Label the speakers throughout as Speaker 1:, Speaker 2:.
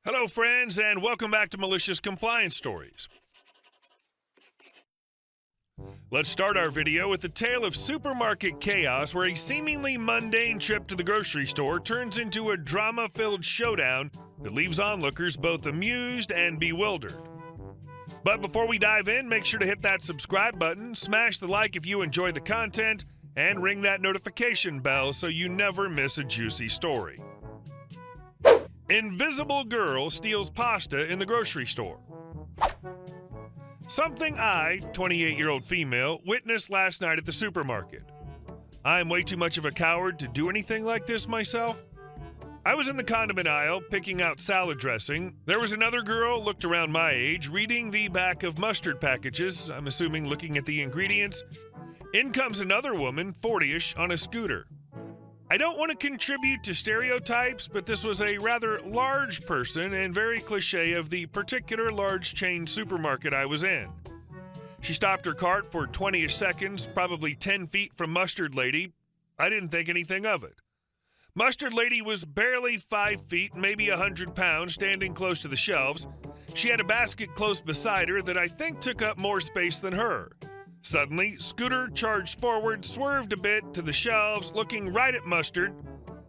Speaker 1: Hello, friends, and welcome back to Malicious Compliance Stories. Let's start our video with the tale of supermarket chaos where a seemingly mundane trip to the grocery store turns into a drama-filled showdown that leaves onlookers both amused and bewildered. But before we dive in, make sure to hit that subscribe button, smash the like if you enjoy the content, and ring that notification bell so you never miss a juicy story. Invisible girl steals pasta in the grocery store. Something I, 28-year-old female, witnessed last night at the supermarket. I'm way too much of a coward to do anything like this myself. I was in the condiment aisle picking out salad dressing. There was another girl, looked around my age, reading the back of mustard packages, I'm assuming looking at the ingredients. In comes another woman, 40-ish, on a scooter. I don't want to contribute to stereotypes, but this was a rather large person and very cliche of the particular large chain supermarket I was in. She stopped her cart for 20-ish seconds, probably 10 feet from Mustard Lady. I didn't think anything of it. Mustard Lady was barely 5 feet, maybe 100 pounds, standing close to the shelves. She had a basket close beside her that I think took up more space than her. Suddenly, Scooter charged forward, swerved a bit to the shelves, looking right at Mustard.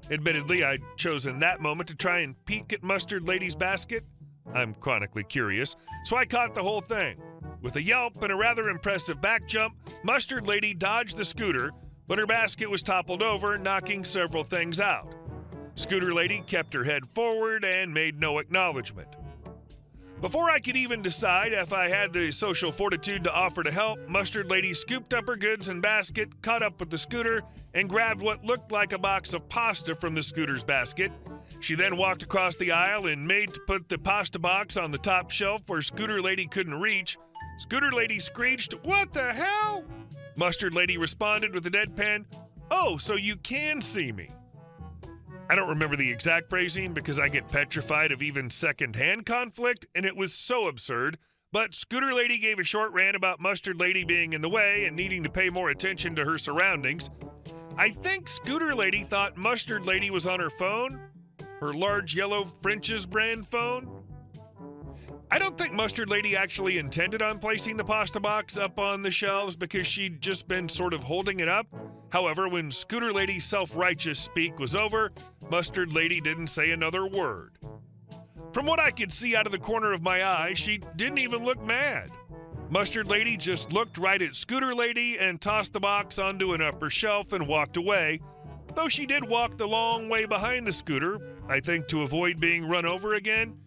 Speaker 1: Admittedly, I'd chosen that moment to try and peek at Mustard Lady's basket. I'm chronically curious, so I caught the whole thing. With a yelp and a rather impressive back jump, Mustard Lady dodged the scooter, but her basket was toppled over, knocking several things out. Scooter Lady kept her head forward and made no acknowledgement. Before I could even decide if I had the social fortitude to offer to help, Mustard Lady scooped up her goods and basket, caught up with the scooter, and grabbed what looked like a box of pasta from the scooter's basket. She then walked across the aisle and made to put the pasta box on the top shelf where Scooter Lady couldn't reach. Scooter Lady screeched, "What the hell?" Mustard Lady responded with a deadpan, "Oh, so you can see me." I don't remember the exact phrasing because I get petrified of even second-hand conflict, and it was so absurd. But Scooter Lady gave a short rant about Mustard Lady being in the way and needing to pay more attention to her surroundings. I think Scooter Lady thought Mustard Lady was on her phone, her large yellow French's brand phone. I don't think Mustard Lady actually intended on placing the pasta box up on the shelves because she'd just been sort of holding it up. However, when Scooter Lady's self-righteous speak was over, Mustard Lady didn't say another word. From what I could see out of the corner of my eye, she didn't even look mad. Mustard Lady just looked right at Scooter Lady and tossed the box onto an upper shelf and walked away, though she did walk the long way behind the scooter, I think to avoid being run over again.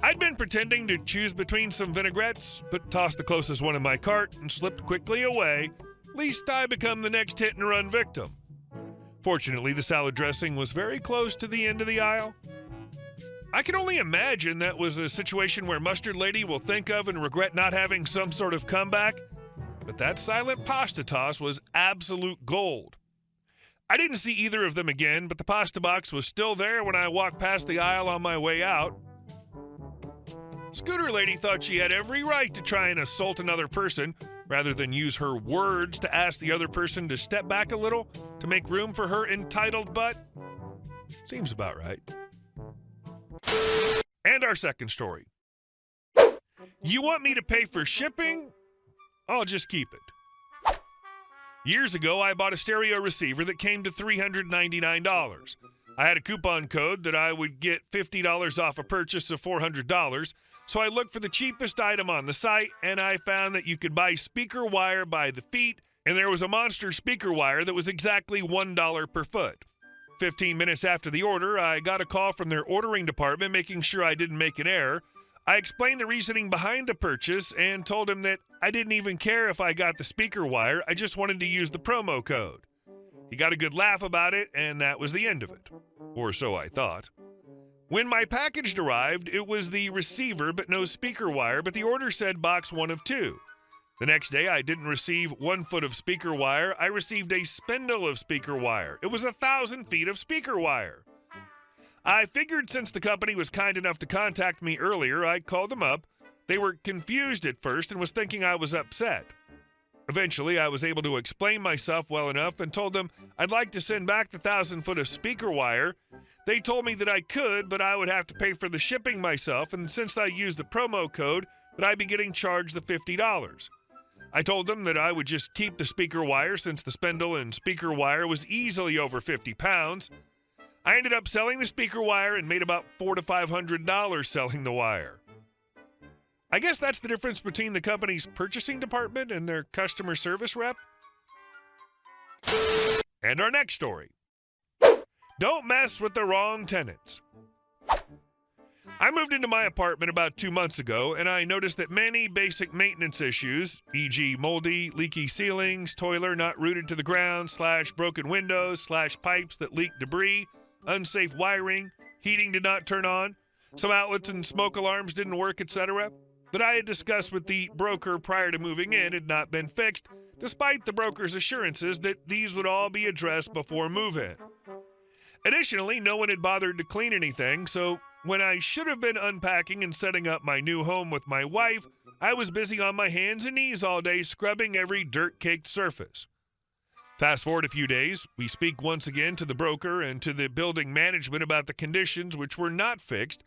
Speaker 1: I'd been pretending to choose between some vinaigrettes, but tossed the closest one in my cart and slipped quickly away, lest I become the next hit-and-run victim. Fortunately, the salad dressing was very close to the end of the aisle. I can only imagine that was a situation where Mustard Lady will think of and regret not having some sort of comeback, but that silent pasta toss was absolute gold. I didn't see either of them again, but the pasta box was still there when I walked past the aisle on my way out. Scooter Lady thought she had every right to try and assault another person rather than use her words to ask the other person to step back a little to make room for her entitled butt. Seems about right. And our second story. You want me to pay for shipping? I'll just keep it. Years ago, I bought a stereo receiver that came to $399. I had a coupon code that I would get $50 off a purchase of $400, so I looked for the cheapest item on the site, and I found that you could buy speaker wire by the feet, and there was a monster speaker wire that was exactly $1 per foot. 15 minutes after the order, I got a call from their ordering department making sure I didn't make an error. I explained the reasoning behind the purchase and told him that I didn't even care if I got the speaker wire, I just wanted to use the promo code. He got a good laugh about it, and that was the end of it. Or so I thought. When my package arrived, it was the receiver but no speaker wire, but the order said box 1 of 2. The next day, I didn't receive 1 foot of speaker wire. I received a spindle of speaker wire. It was 1,000 feet of speaker wire. I figured since the company was kind enough to contact me earlier, I'd call them up. They were confused at first and was thinking I was upset. Eventually, I was able to explain myself well enough and told them I'd like to send back the 1,000 foot of speaker wire. They told me that I could, but I would have to pay for the shipping myself, and since I used the promo code, that I'd be getting charged the $50. I told them that I would just keep the speaker wire since the spindle and speaker wire was easily over 50 pounds. I ended up selling the speaker wire and made about $400 to $500 selling the wire. I guess that's the difference between the company's purchasing department and their customer service rep. And our next story. Don't mess with the wrong tenants. I moved into my apartment about 2 months ago, and I noticed that many basic maintenance issues, e.g. moldy, leaky ceilings, toilet not rooted to the ground, / broken windows, / pipes that leak debris, unsafe wiring, heating did not turn on, some outlets and smoke alarms didn't work, etc., that I had discussed with the broker prior to moving in had not been fixed, despite the broker's assurances that these would all be addressed before move-in. Additionally, no one had bothered to clean anything, so when I should have been unpacking and setting up my new home with my wife, I was busy on my hands and knees all day scrubbing every dirt-caked surface. Fast forward a few days, we speak once again to the broker and to the building management about the conditions which were not fixed.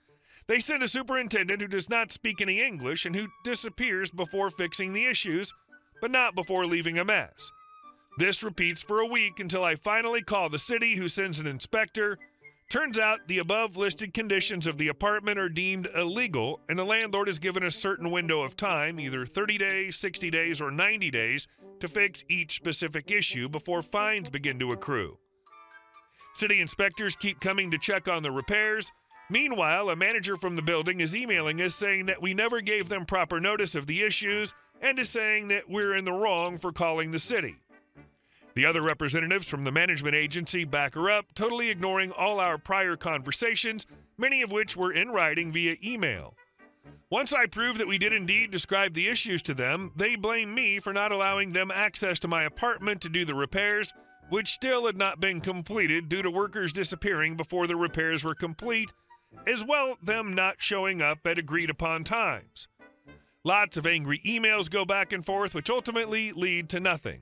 Speaker 1: They send a superintendent who does not speak any English and who disappears before fixing the issues, but not before leaving a mess. This repeats for a week until I finally call the city, who sends an inspector. Turns out the above-listed conditions of the apartment are deemed illegal, and the landlord is given a certain window of time, either 30 days, 60 days, or 90 days, to fix each specific issue before fines begin to accrue. City inspectors keep coming to check on the repairs. Meanwhile, a manager from the building is emailing us saying that we never gave them proper notice of the issues and is saying that we're in the wrong for calling the city. The other representatives from the management agency back her up, totally ignoring all our prior conversations, many of which were in writing via email. Once I prove that we did indeed describe the issues to them, they blame me for not allowing them access to my apartment to do the repairs, which still had not been completed due to workers disappearing before the repairs were complete, as well them not showing up at agreed-upon times. Lots of angry emails go back and forth, which ultimately lead to nothing.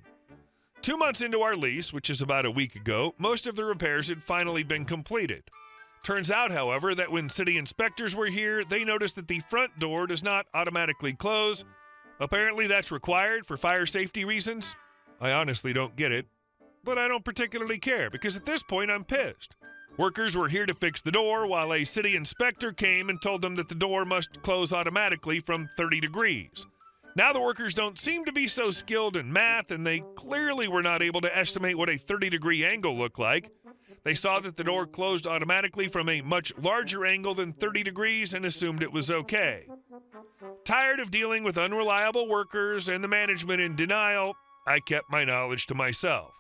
Speaker 1: 2 months into our lease, which is about a week ago, most of the repairs had finally been completed. Turns out, however, that when city inspectors were here, they noticed that the front door does not automatically close. Apparently that's required for fire safety reasons. I honestly don't get it, but I don't particularly care because at this point I'm pissed. Workers were here to fix the door while a city inspector came and told them that the door must close automatically from 30 degrees. Now the workers don't seem to be so skilled in math, and they clearly were not able to estimate what a 30-degree angle looked like. They saw that the door closed automatically from a much larger angle than 30 degrees and assumed it was okay. Tired of dealing with unreliable workers and the management in denial, I kept my knowledge to myself.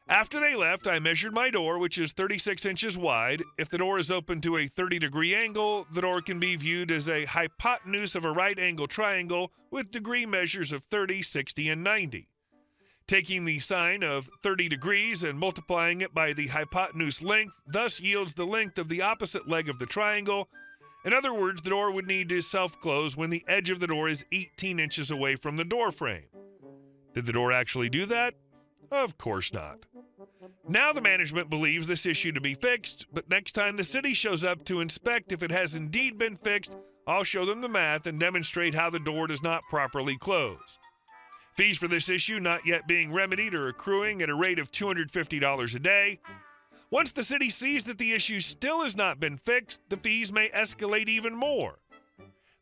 Speaker 1: After they left, I measured my door, which is 36 inches wide. If the door is open to a 30-degree angle, the door can be viewed as a hypotenuse of a right-angle triangle with degree measures of 30, 60, and 90. Taking the sine of 30 degrees and multiplying it by the hypotenuse length thus yields the length of the opposite leg of the triangle. In other words, the door would need to self-close when the edge of the door is 18 inches away from the door frame. Did the door actually do that? Of course not. Now the management believes this issue to be fixed, but next time the city shows up to inspect if it has indeed been fixed, I'll show them the math and demonstrate how the door does not properly close. Fees for this issue not yet being remedied are accruing at a rate of $250 a day. Once the city sees that the issue still has not been fixed, the fees may escalate even more.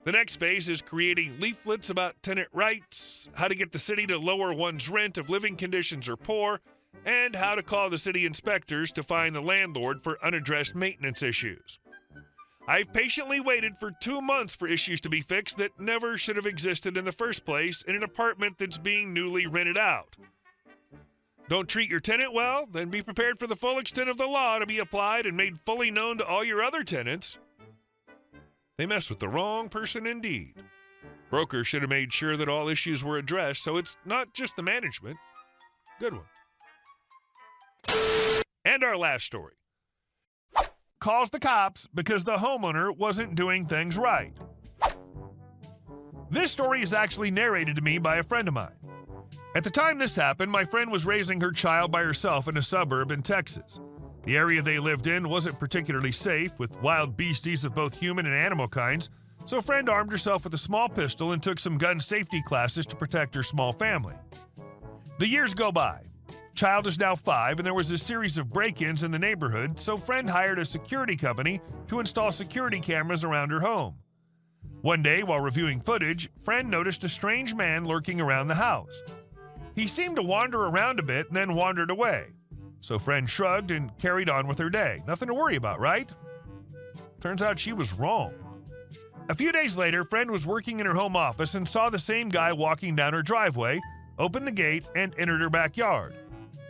Speaker 1: The next phase is creating leaflets about tenant rights, how to get the city to lower one's rent if living conditions are poor, and how to call the city inspectors to fine the landlord for unaddressed maintenance issues. I've patiently waited for 2 months for issues to be fixed that never should have existed in the first place in an apartment that's being newly rented out. Don't treat your tenant well? Then be prepared for the full extent of the law to be applied and made fully known to all your other tenants. They messed with the wrong person indeed. Brokers should have made sure that all issues were addressed, so it's not just the management. Good one. And our last story. Calls the cops because the homeowner wasn't doing things right. This story is actually narrated to me by a friend of mine. At the time this happened, my friend was raising her child by herself in a suburb in Texas. The area they lived in wasn't particularly safe, with wild beasties of both human and animal kinds, so friend armed herself with a small pistol and took some gun safety classes to protect her small family. The years go by. Child is now 5, and there was a series of break-ins in the neighborhood, so friend hired a security company to install security cameras around her home. One day, while reviewing footage, friend noticed a strange man lurking around the house. He seemed to wander around a bit and then wandered away. So friend shrugged and carried on with her day. Nothing to worry about, right? Turns out she was wrong. A few days later, friend was working in her home office and saw the same guy walking down her driveway, opened the gate, and entered her backyard.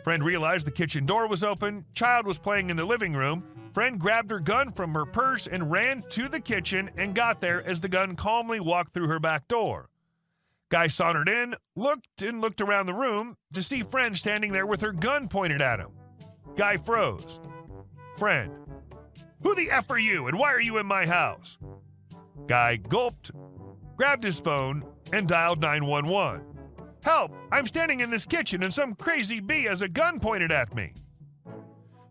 Speaker 1: Friend realized the kitchen door was open, child was playing in the living room. Friend grabbed her gun from her purse and ran to the kitchen and got there as the gun calmly walked through her back door. Guy sauntered in, looked around the room to see friend standing there with her gun pointed at him. Guy froze. Friend: "Who the F are you, and why are you in my house?" Guy gulped, grabbed his phone, and dialed 911. "Help! I'm standing in this kitchen and some crazy bee has a gun pointed at me."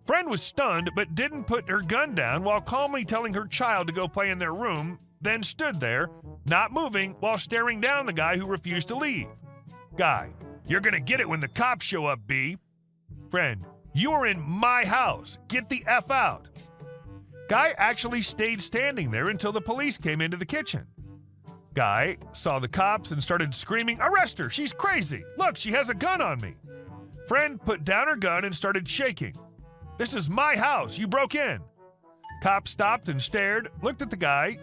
Speaker 1: Friend was stunned but didn't put her gun down while calmly telling her child to go play in their room, then stood there, not moving, while staring down the guy who refused to leave. Guy: "You're gonna get it when the cops show up, B." Friend: "You are in my house. Get the F out." Guy actually stayed standing there until the police came into the kitchen. Guy saw the cops and started screaming, "Arrest her! She's crazy! Look, she has a gun on me!" Friend put down her gun and started shaking. "This is my house. You broke in." Cop stopped and stared, looked at the guy.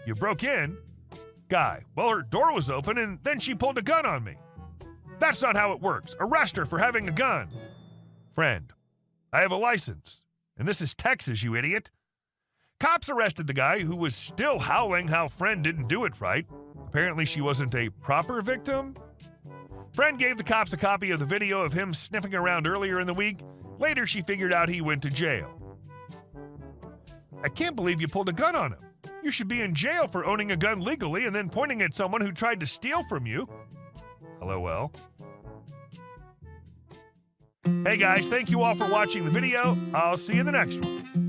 Speaker 1: "You broke in?" Guy: "Well, her door was open and then she pulled a gun on me." "That's not how it works. Arrest her for having a gun." Friend: "I have a license. And this is Texas, you idiot." Cops arrested the guy, who was still howling how friend didn't do it right. Apparently she wasn't a proper victim. Friend gave the cops a copy of the video of him sniffing around earlier in the week. Later, she figured out he went to jail. "I can't believe you pulled a gun on him. You should be in jail for owning a gun legally and then pointing at someone who tried to steal from you." LOL. Hey guys, thank you all for watching the video. I'll see you in the next one.